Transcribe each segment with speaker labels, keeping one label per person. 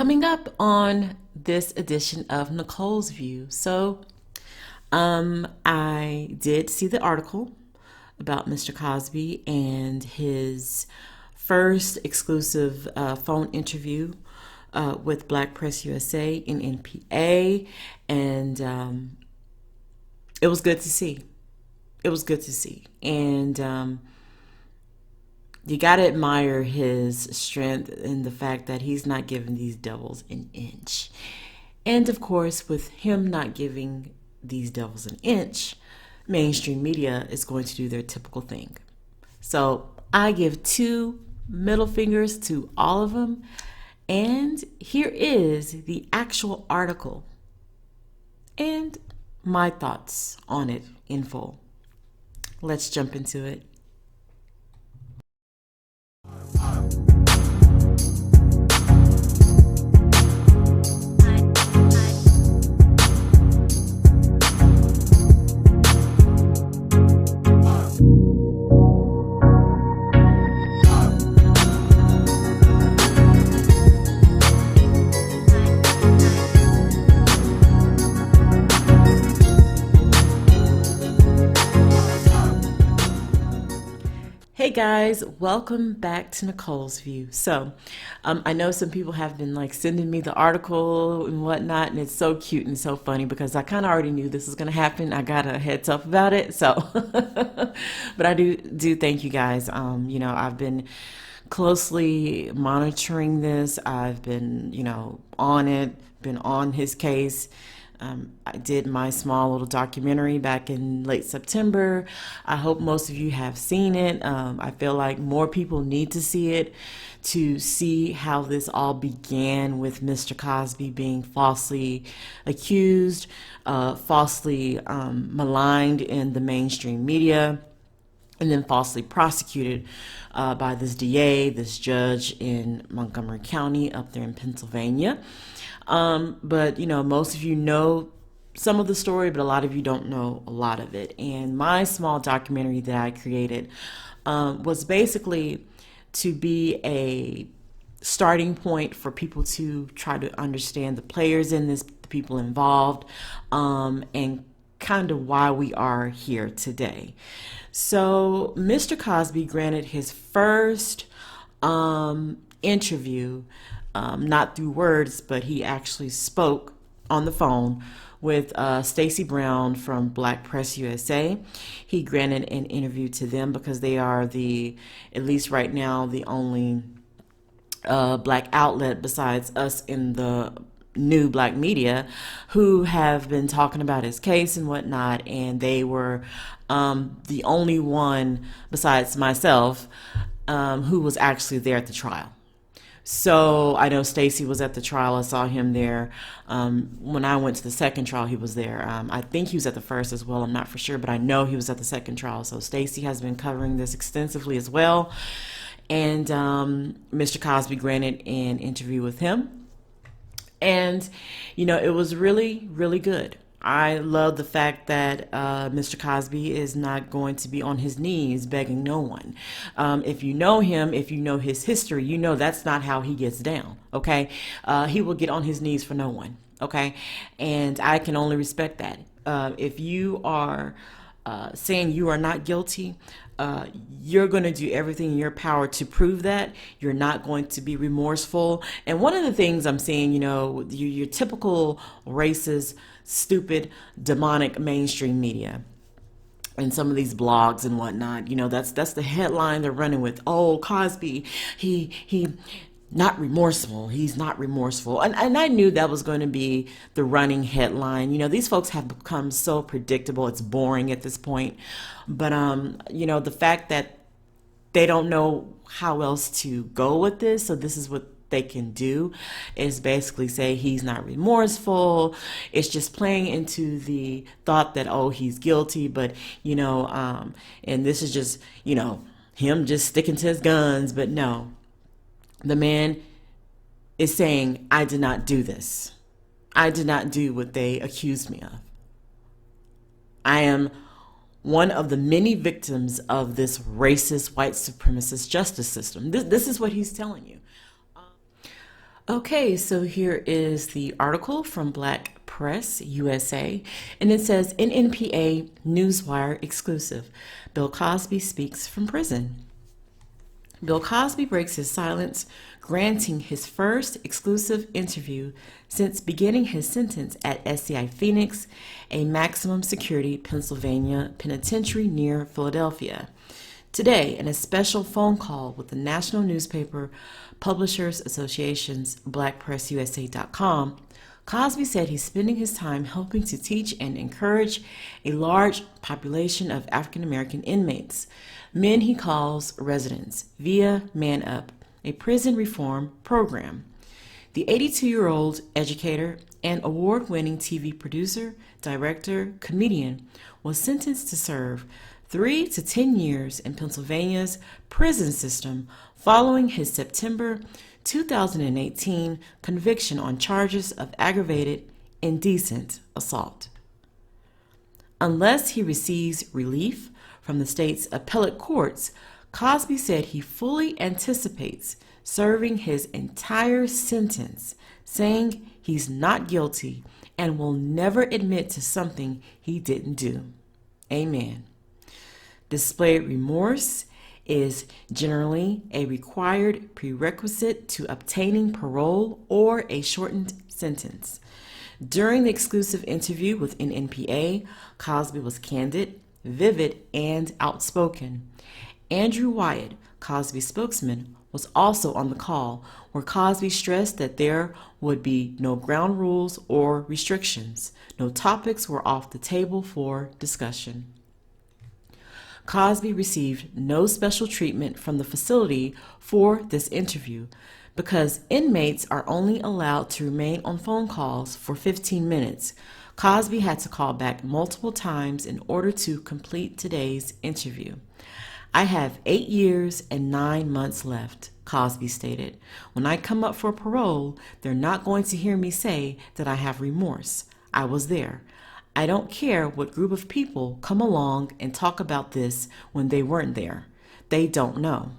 Speaker 1: Coming up on this edition of Nicole's View. I did see the article about Mr. Cosby and his first exclusive phone interview with Black Press USA, NNPA, and it was good to see. It was good to see. And you got to admire his strength and the fact that he's not giving these devils an inch. And of course, with him not giving these devils an inch, mainstream media is going to do their typical thing. So I give two middle fingers to all of them. And here is the actual article and my thoughts on it in full. Let's jump into it. Hey guys, welcome back to Nicole's View. I know some people have been like sending me the article and whatnot, and it's so cute and so funny because I kind of already knew this was going to happen. I got a heads up about it, but I do thank you guys. I've been closely monitoring this. I've been, on it, been on his case. I did my small little documentary back in late September. I hope most of you have seen it. I feel like more people need to see it to see how this all began with Mr. Cosby being falsely accused, falsely maligned in the mainstream media, and then falsely prosecuted by this DA, this judge in Montgomery County up there in Pennsylvania. But most of you know some of the story, but a lot of you don't know a lot of it. And my small documentary that I created was basically to be a starting point for people to try to understand the players in this, the people involved, and kind of why we are here today. So Mr. Cosby granted his first interview, not through words, but he actually spoke on the phone with Stacey Brown from Black Press USA. He granted an interview to them because they are at least right now, the only black outlet besides us in the new black media who have been talking about his case and whatnot. And they were the only one besides myself who was actually there at the trial. So I know Stacey was at the trial. I saw him there. When I went to the second trial, he was there. I think he was at the first as well. I'm not for sure, but I know he was at the second trial. So Stacey has been covering this extensively as well. And Mr. Cosby granted an interview with him. And, it was really, really good. I love the fact that Mr. Cosby is not going to be on his knees begging no one. If you know him, if you know his history, that's not how he gets down, okay? He will get on his knees for no one, okay? And I can only respect that. If you are saying you are not guilty, you're going to do everything in your power to prove that. You're not going to be remorseful. And one of the things I'm seeing, your typical racist, stupid, demonic mainstream media and some of these blogs and whatnot, that's the headline they're running with. Oh, Cosby, he not remorseful. He's not remorseful. And I knew that was going to be the running headline. These folks have become so predictable. It's boring at this point. But, the fact that they don't know how else to go with this. So this is what they can do is basically say he's not remorseful. It's just playing into the thought that, oh, he's guilty. But, and this is just, him just sticking to his guns. But no. The man is saying, I did not do this. I did not do what they accused me of. I am one of the many victims of this racist, white supremacist justice system. This is what he's telling you. Okay, so here is the article from Black Press USA, and it says NNPA NEWSWIRE exclusive. Bill Cosby speaks from prison. Bill Cosby breaks his silence, granting his first exclusive interview since beginning his sentence at SCI Phoenix, a maximum security Pennsylvania penitentiary near Philadelphia. Today, in a special phone call with the National Newspaper Publishers Association's BlackPressUSA.com, Cosby said he's spending his time helping to teach and encourage a large population of African American inmates, men he calls residents, via Man Up, a prison reform program. The 82-year-old educator and award-winning TV producer, director, comedian was sentenced to serve 3 to 10 years in Pennsylvania's prison system following his September 2018 conviction on charges of aggravated indecent assault. Unless he receives relief from the state's appellate courts, Cosby said he fully anticipates serving his entire sentence, saying he's not guilty and will never admit to something he didn't do. Amen. Displayed remorse is generally a required prerequisite to obtaining parole or a shortened sentence. During the exclusive interview with NNPA, Cosby was candid, vivid, and outspoken. Andrew Wyatt, Cosby's spokesman, was also on the call, where Cosby stressed that there would be no ground rules or restrictions. No topics were off the table for discussion. Cosby received no special treatment from the facility for this interview because inmates are only allowed to remain on phone calls for 15 minutes. Cosby had to call back multiple times in order to complete today's interview. I have 8 years and 9 months left, Cosby stated. When I come up for parole, they're not going to hear me say that I have remorse. I was there. I don't care what group of people come along and talk about this when they weren't there. They don't know.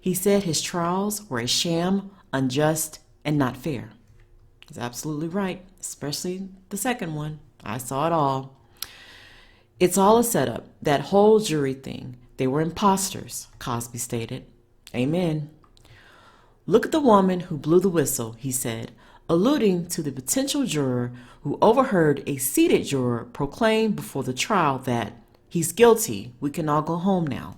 Speaker 1: He said his trials were a sham, unjust, and not fair. He's absolutely right, especially the second one. I saw it all. It's all a setup, that whole jury thing. They were imposters, Cosby stated. Amen. Look at the woman who blew the whistle, he said, alluding to the potential juror who overheard a seated juror proclaim before the trial that he's guilty, we can all go home now.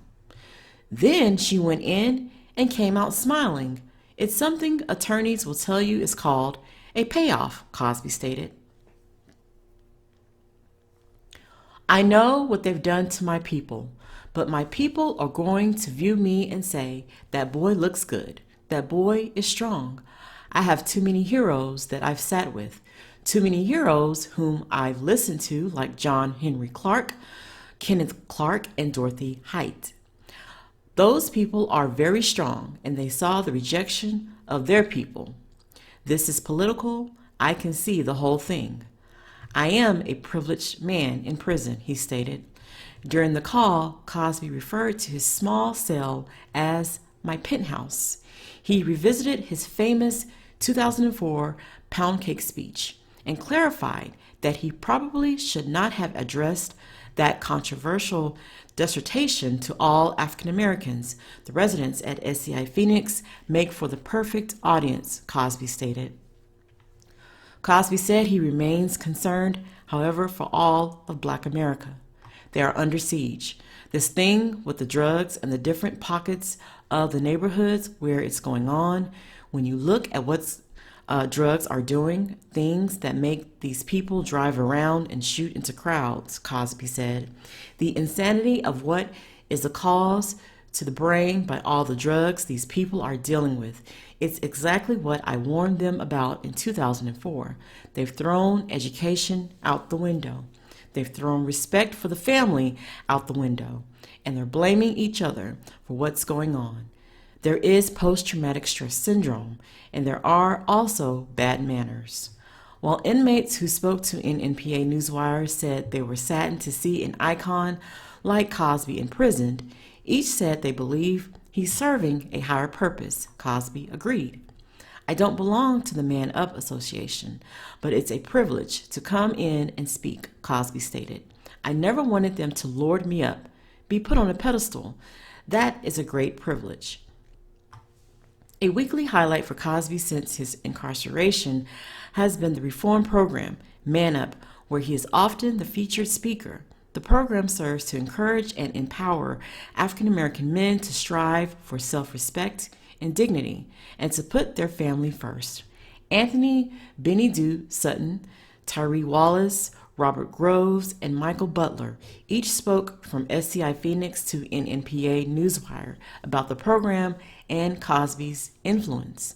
Speaker 1: Then she went in and came out smiling. It's something attorneys will tell you is called a payoff, Cosby stated. I know what they've done to my people, but my people are going to view me and say, that boy looks good, that boy is strong. I have too many heroes that I've sat with, too many heroes whom I've listened to, like John Henry Clark, Kenneth Clark, and Dorothy Height. Those people are very strong, and they saw the rejection of their people. This is political. I can see the whole thing. I am a privileged man in prison, he stated. During the call, Cosby referred to his small cell as my penthouse. He revisited his famous 2004 pound cake speech and clarified that he probably should not have addressed that controversial dissertation to all African Americans. The residents at SCI Phoenix make for the perfect audience, Cosby stated. Cosby said he remains concerned, however, for all of Black America. They are under siege. This thing with the drugs and the different pockets of the neighborhoods where it's going on, when you look at what drugs are doing, things that make these people drive around and shoot into crowds, Cosby said. The insanity of what is the cause to the brain by all the drugs these people are dealing with. It's exactly what I warned them about in 2004. They've thrown education out the window. They've thrown respect for the family out the window, and they're blaming each other for what's going on. There is post-traumatic stress syndrome, and there are also bad manners. While inmates who spoke to NNPA NEWSWIRE said they were saddened to see an icon like Cosby imprisoned, each said they believe he's serving a higher purpose. Cosby agreed. I don't belong to the Man Up Association, but it's a privilege to come in and speak, Cosby stated. I never wanted them to lord me up, be put on a pedestal. That is a great privilege. A weekly highlight for Cosby since his incarceration has been the reform program, Man Up, where he is often the featured speaker. The program serves to encourage and empower African American men to strive for self-respect and dignity, and to put their family first. Anthony Benny Due Sutton, Tyree Wallace, Robert Groves, and Michael Butler each spoke from SCI Phoenix to NNPA NEWSWIRE about the program and Cosby's influence.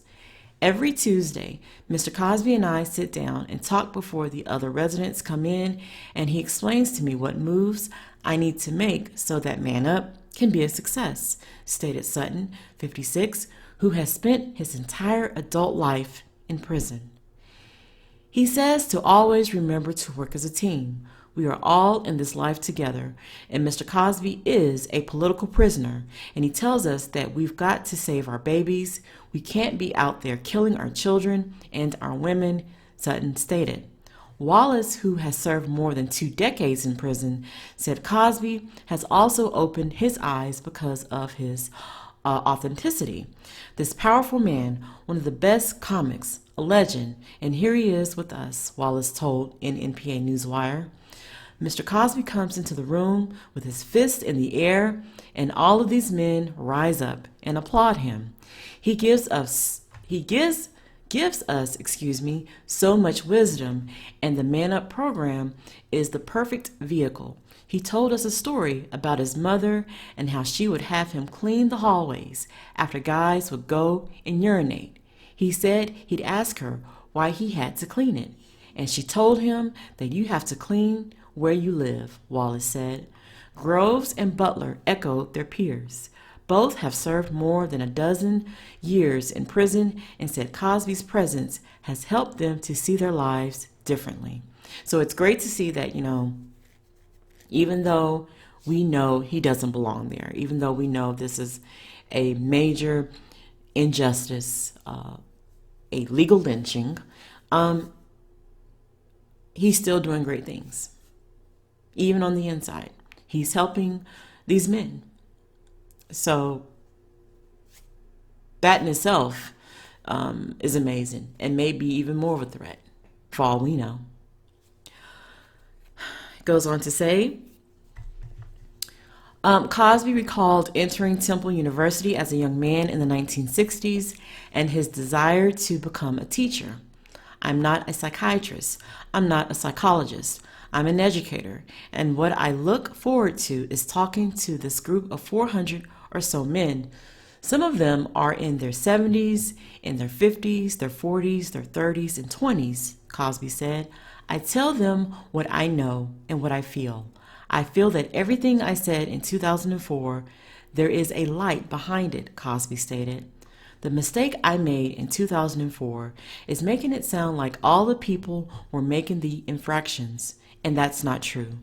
Speaker 1: Every Tuesday, Mr. Cosby and I sit down and talk before the other residents come in, and he explains to me what moves I need to make so that Man Up can be a success, stated Sutton, 56, who has spent his entire adult life in prison. He says to always remember to work as a team. We are all in this life together, and Mr. Cosby is a political prisoner, and he tells us that we've got to save our babies. We can't be out there killing our children and our women, Sutton stated. Wallace, who has served more than 2 decades in prison, said Cosby has also opened his eyes because of his authenticity. This powerful man, one of the best comics, a legend, and here he is with us, Wallace told NNPA NEWSWIRE. Mr. Cosby comes into the room with his fist in the air, and all of these men rise up and applaud him. He gives us so much wisdom, and the Man Up program is the perfect vehicle. He told us a story about his mother and how she would have him clean the hallways after guys would go and urinate. He said he'd ask her why he had to clean it, and she told him that you have to clean where you live, Wallace said. Groves and Butler echoed their peers. Both have served more than a dozen years in prison and said Cosby's presence has helped them to see their lives differently. So it's great to see that, even though we know he doesn't belong there, even though we know this is a major injustice, a legal lynching, he's still doing great things. Even on the inside, he's helping these men. So that in itself is amazing, and maybe even more of a threat, for all we know. It goes on to say, Cosby recalled entering Temple University as a young man in the 1960s and his desire to become a teacher. I'm not a psychiatrist. I'm not a psychologist. I'm an educator, and what I look forward to is talking to this group of 400 or so men. Some of them are in their 70s, in their 50s, their 40s, their 30s, and 20s, Cosby said. I tell them what I know and what I feel. I feel that everything I said in 2004, there is a light behind it, Cosby stated. The mistake I made in 2004 is making it sound like all the people were making the infractions, and that's not true.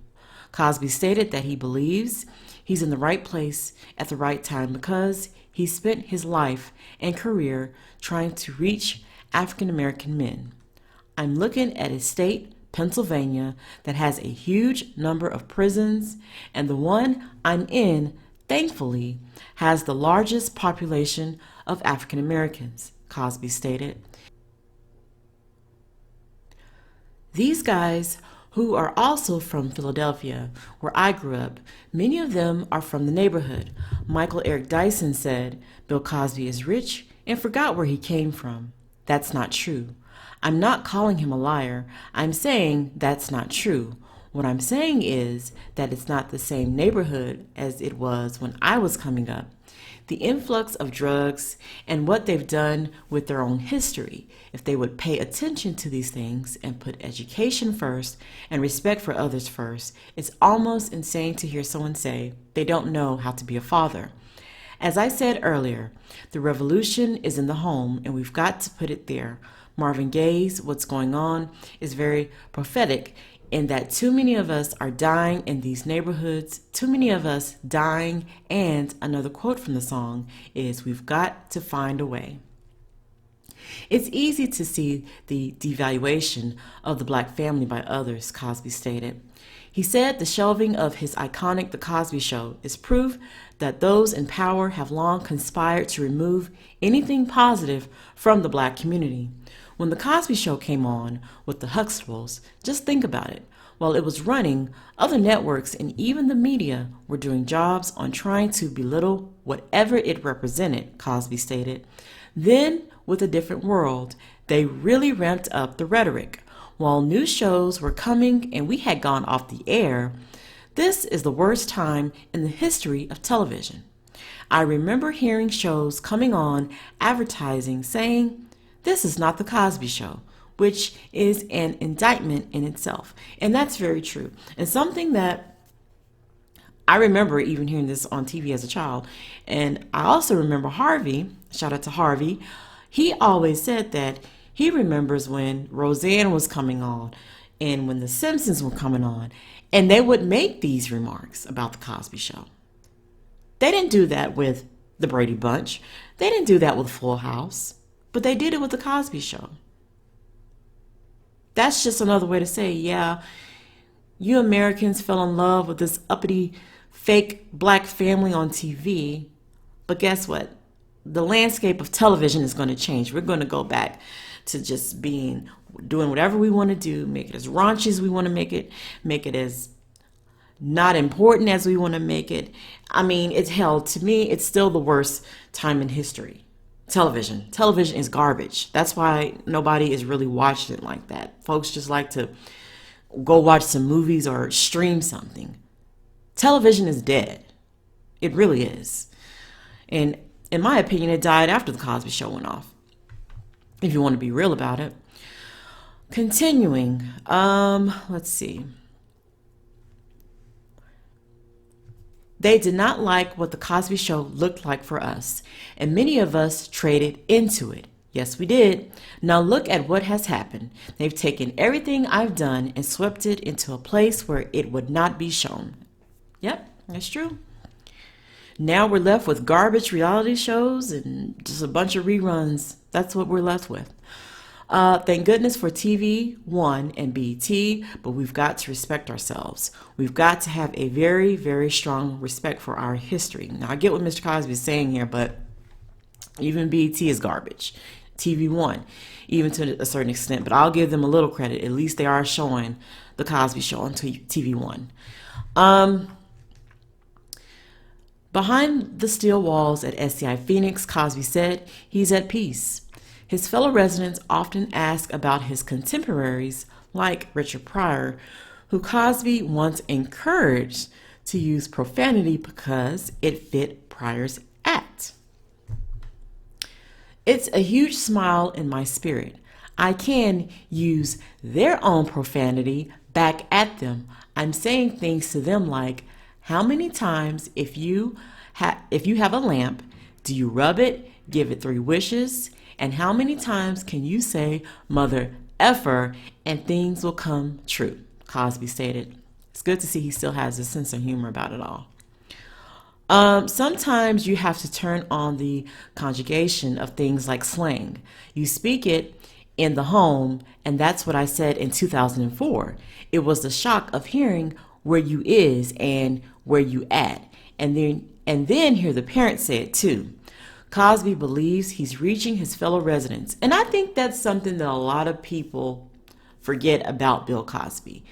Speaker 1: Cosby stated that he believes he's in the right place at the right time because he spent his life and career trying to reach African American men. I'm looking at a state, Pennsylvania, that has a huge number of prisons, and the one I'm in, thankfully, has the largest population of African Americans, Cosby stated. These guys, who are also from Philadelphia, where I grew up, many of them are from the neighborhood. Michael Eric Dyson said Bill Cosby is rich and forgot where he came from. That's not true. I'm not calling him a liar. I'm saying that's not true. What I'm saying is that it's not the same neighborhood as it was when I was coming up. The influx of drugs and what they've done with their own history. If they would pay attention to these things and put education first and respect for others first, it's almost insane to hear someone say they don't know how to be a father. As I said earlier, the revolution is in the home, and we've got to put it there. Marvin Gaye's What's Going On is very prophetic in that too many of us are dying in these neighborhoods, too many of us dying, and another quote from the song is, we've got to find a way. It's easy to see the devaluation of the black family by others, Cosby stated. He said the shelving of his iconic The Cosby Show is proof that those in power have long conspired to remove anything positive from the black community. When The Cosby Show came on with the Huxtables, just think about it. While it was running, other networks and even the media were doing jobs on trying to belittle whatever it represented, Cosby stated. Then, with A Different World, they really ramped up the rhetoric. While new shows were coming and we had gone off the air, this is the worst time in the history of television. I remember hearing shows coming on advertising saying, "This is not The Cosby Show," which is an indictment in itself. And that's very true. And something that I remember even hearing this on TV as a child. And I also remember Harvey, shout out to Harvey, he always said that he remembers when Roseanne was coming on and when The Simpsons were coming on, and they would make these remarks about The Cosby Show. They didn't do that with The Brady Bunch. They didn't do that with Full House, but they did it with The Cosby Show. That's just another way to say, yeah, you Americans fell in love with this uppity, fake black family on TV, but guess what? The landscape of television is going to change. We're going to go back to just doing whatever we want to do, make it as raunchy as we want to make it as not important as we want to make it. I mean, it's hell. To me, it's still the worst time in history. Television is garbage. That's why nobody is really watching it like that. Folks just like to go watch some movies or stream something. Television is dead. It really is. And in my opinion, it died after The Cosby Show went off, if you want to be real about it. Continuing, let's see. They did not like what The Cosby Show looked like for us, and many of us traded into it. Yes, we did. Now look at what has happened. They've taken everything I've done and swept it into a place where it would not be shown. Yep, that's true. Now we're left with garbage reality shows and just a bunch of reruns. That's what we're left with. Thank goodness for TV One and BET, but we've got to respect ourselves. We've got to have a very, very strong respect for our history. Now, I get what Mr. Cosby is saying here, but even BET is garbage. TV One, even to a certain extent, but I'll give them a little credit. At least they are showing The Cosby Show on TV One. Behind the steel walls at SCI Phoenix, Cosby said he's at peace. His fellow residents often ask about his contemporaries, like Richard Pryor, who Cosby once encouraged to use profanity because it fit Pryor's act. It's a huge smile in my spirit. I can use their own profanity back at them. I'm saying things to them like, how many times, if you have a lamp, do you rub it, give it 3 wishes? And how many times can you say, mother effer, and things will come true? Cosby stated. It's good to see he still has a sense of humor about it all. Sometimes you have to turn on the conjugation of things like slang. You speak it in the home, and that's what I said in 2004. It was the shock of hearing where you is and where you at, and then hear the parents say it too. Cosby believes he's reaching his fellow residents, and I think that's something that a lot of people forget about Bill Cosby.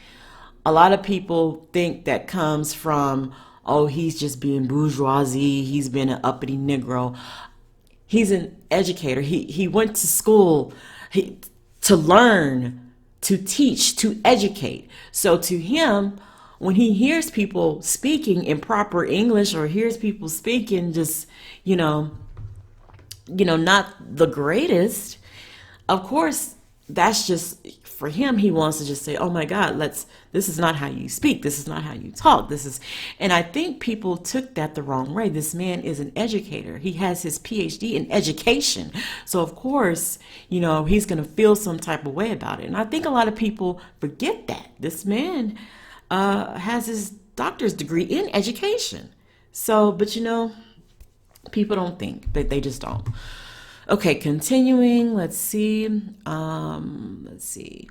Speaker 1: A lot of people think that comes from, oh, he's just being bourgeoisie, he's been an uppity Negro. He's an educator. He went to school to learn, to teach, to educate. So to him, when he hears people speaking in proper English or hears people speaking just, not the greatest, of course, that's just, for him, he wants to just say, oh my God, this is not how you speak. This is not how you talk. And I think people took that the wrong way. This man is an educator. He has his PhD in education. So of course, he's going to feel some type of way about it. And I think a lot of people forget that this man has his doctor's degree in education. So, but people don't think that, they just don't. Okay, continuing. Let's see. Let's see.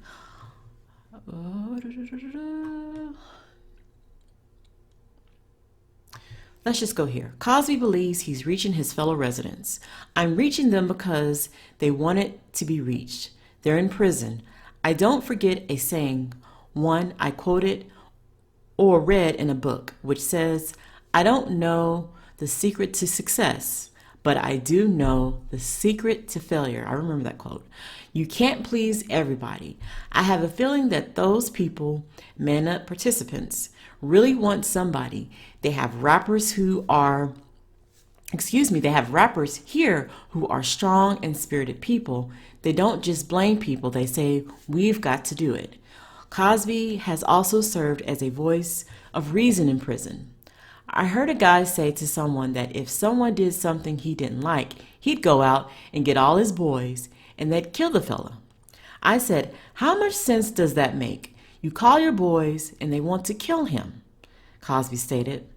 Speaker 1: Let's just go here. Cosby believes he's reaching his fellow residents. I'm reaching them because they want it to be reached. They're in prison. I don't forget a saying, one I quoted or read in a book, which says, I don't know the secret to success, but I do know the secret to failure. I remember that quote. You can't please everybody. I have a feeling that those people, Man Up participants, really want somebody. They have rappers here who are strong and spirited people. They don't just blame people. They say, we've got to do it. Cosby has also served as a voice of reason in prison. I heard a guy say to someone that if someone did something he didn't like, he'd go out and get all his boys and they'd kill the fella. I said, how much sense does that make? You call your boys and they want to kill him, Cosby stated.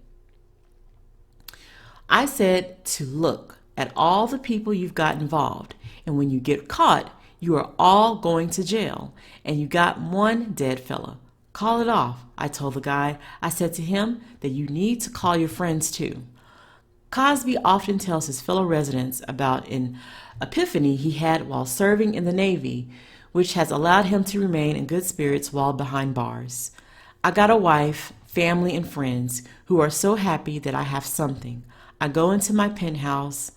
Speaker 1: I said to look at all the people you've got involved, and when you get caught, you are all going to jail, and you got one dead fella. Call it off, I told the guy. I said to him that you need to call your friends too. Cosby often tells his fellow residents about an epiphany he had while serving in the Navy, which has allowed him to remain in good spirits while behind bars. I got a wife, family, and friends who are so happy that I have something. I go into my penthouse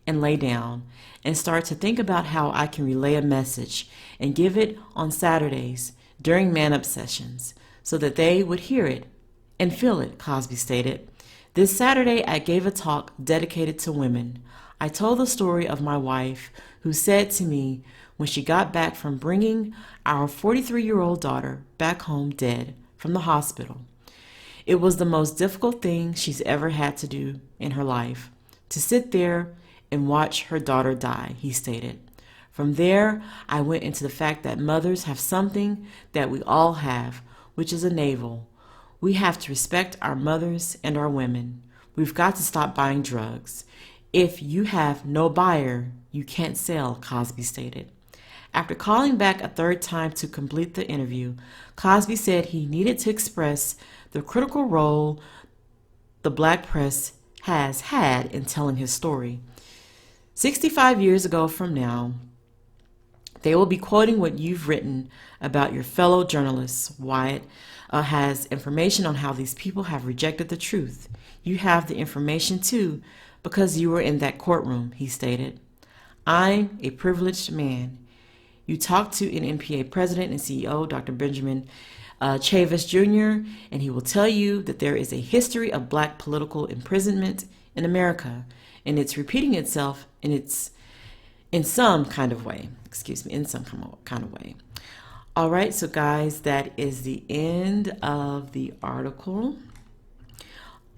Speaker 1: and lay down and start to think about how I can relay a message and give it on Saturdays during man-up sessions so that they would hear it and feel it, Cosby stated. This Saturday, I gave a talk dedicated to women. I told the story of my wife who said to me when she got back from bringing our 43-year-old daughter back home dead from the hospital. It was the most difficult thing she's ever had to do in her life, to sit there and watch her daughter die, he stated. From there, I went into the fact that mothers have something that we all have, which is a navel. We have to respect our mothers and our women. We've got to stop buying drugs. If you have no buyer, you can't sell, Cosby stated. After calling back a third time to complete the interview, Cosby said he needed to express the critical role the black press has had in telling his story. 65 years ago from now, they will be quoting what you've written about your fellow journalists. Wyatt has information on how these people have rejected the truth. You have the information too, because you were in that courtroom, he stated. I'm a privileged man. You talk to NNPA President and CEO, Dr. Benjamin Chavis Jr., and he will tell you that there is a history of black political imprisonment in America, and it's repeating itself in some kind of way. In some kind of way. All right, so guys, that is the end of the article.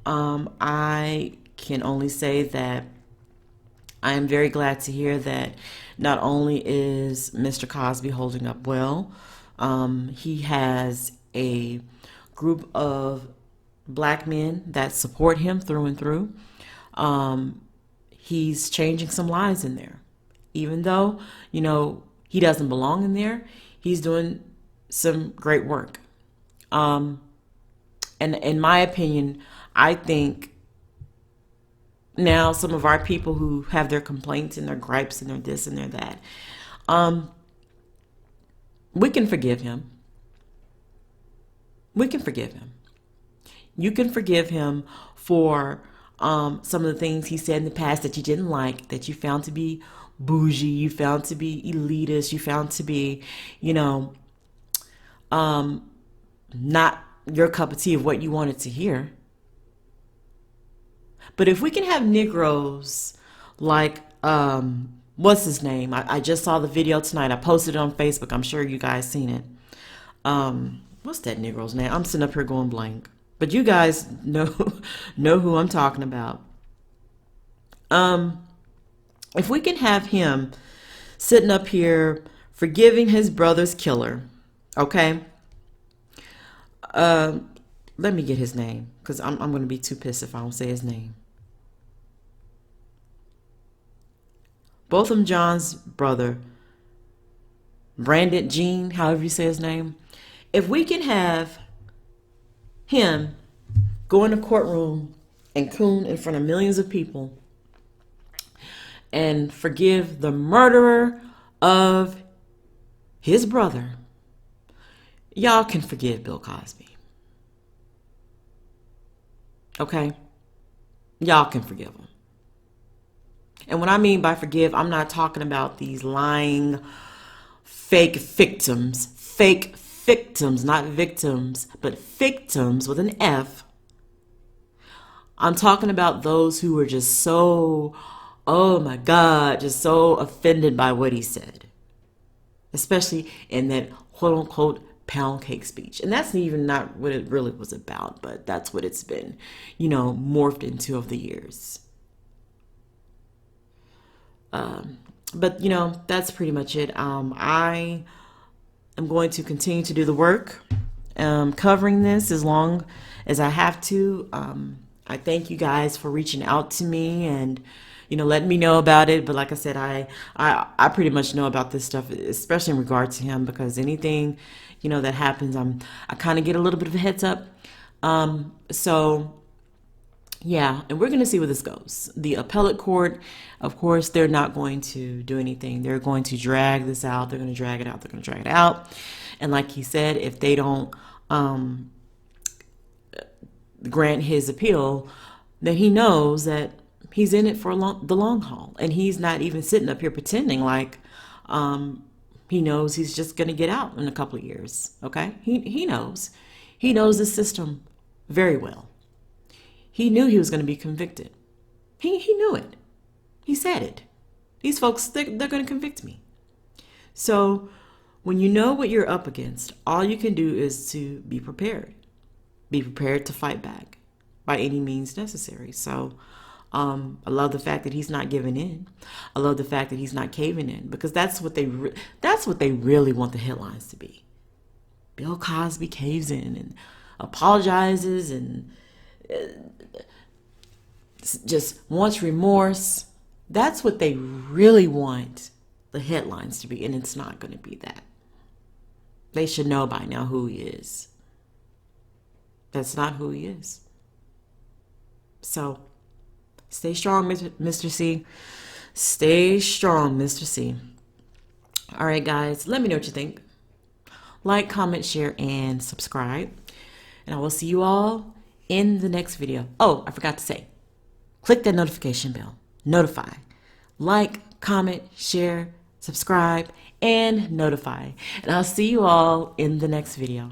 Speaker 1: I can only say that I am very glad to hear that not only is Mr. Cosby holding up well, he has a group of black men that support him through and through. He's changing some lives in there. Even though, he doesn't belong in there, he's doing some great work. And in my opinion, I think now some of our people who have their complaints and their gripes and their this and their that, we can forgive him. We can forgive him. You can forgive him for some of the things he said in the past that you didn't like, that you found to be bougie, you found to be elitist, you found to be, not your cup of tea of what you wanted to hear. But if we can have Negroes like, what's his name? I just saw the video tonight. I posted it on Facebook. I'm sure you guys seen it. What's that Negro's name? I'm sitting up here going blank. But you guys know who I'm talking about. If we can have him sitting up here forgiving his brother's killer, okay? Let me get his name, because I'm going to be too pissed if I don't say his name. Botham Jean's brother, Brandon Jean, however you say his name, if we can have him go in a courtroom and coon in front of millions of people and forgive the murderer of his brother, y'all can forgive Bill Cosby. Okay? Y'all can forgive him. And what I mean by forgive, I'm not talking about these lying, fake victims, not victims, but victims with an F. I'm talking about those who were just so, oh my God, just so offended by what he said, especially in that quote unquote pound cake speech. And that's even not what it really was about, but that's what it's been, morphed into over the years. But that's pretty much it. I am going to continue to do the work, covering this as long as I have to. I thank you guys for reaching out to me and letting me know about it. But like I said, I pretty much know about this stuff, especially in regard to him, because anything that happens, I kind of get a little bit of a heads up. So yeah, and we're going to see where this goes. The appellate court, of course, they're not going to do anything. They're going to drag this out. They're going to drag it out. They're going to drag it out. And like he said, if they don't grant his appeal, then he knows that he's in it for the long haul. And he's not even sitting up here pretending like he knows he's just going to get out in a couple of years. Okay? He knows. He knows the system very well. He knew he was going to be convicted. He knew it. He said it. These folks, they're going to convict me. So when you know what you're up against, all you can do is to be prepared. Be prepared to fight back by any means necessary. So I love the fact that he's not giving in. I love the fact that he's not caving in, because that's what they really want the headlines to be. Bill Cosby caves in and apologizes and just wants remorse. That's what they really want the headlines to be, and it's not going to be that. They should know by now who he is. That's not who he is. So stay strong, Mr. C. Stay strong, Mr. C. All right, guys, let me know what you think. Like, comment, share, and subscribe. And I will see you all in the next video. Oh, I forgot to say, click that notification bell. Notify. Like, comment, share, subscribe, and notify. And I'll see you all in the next video.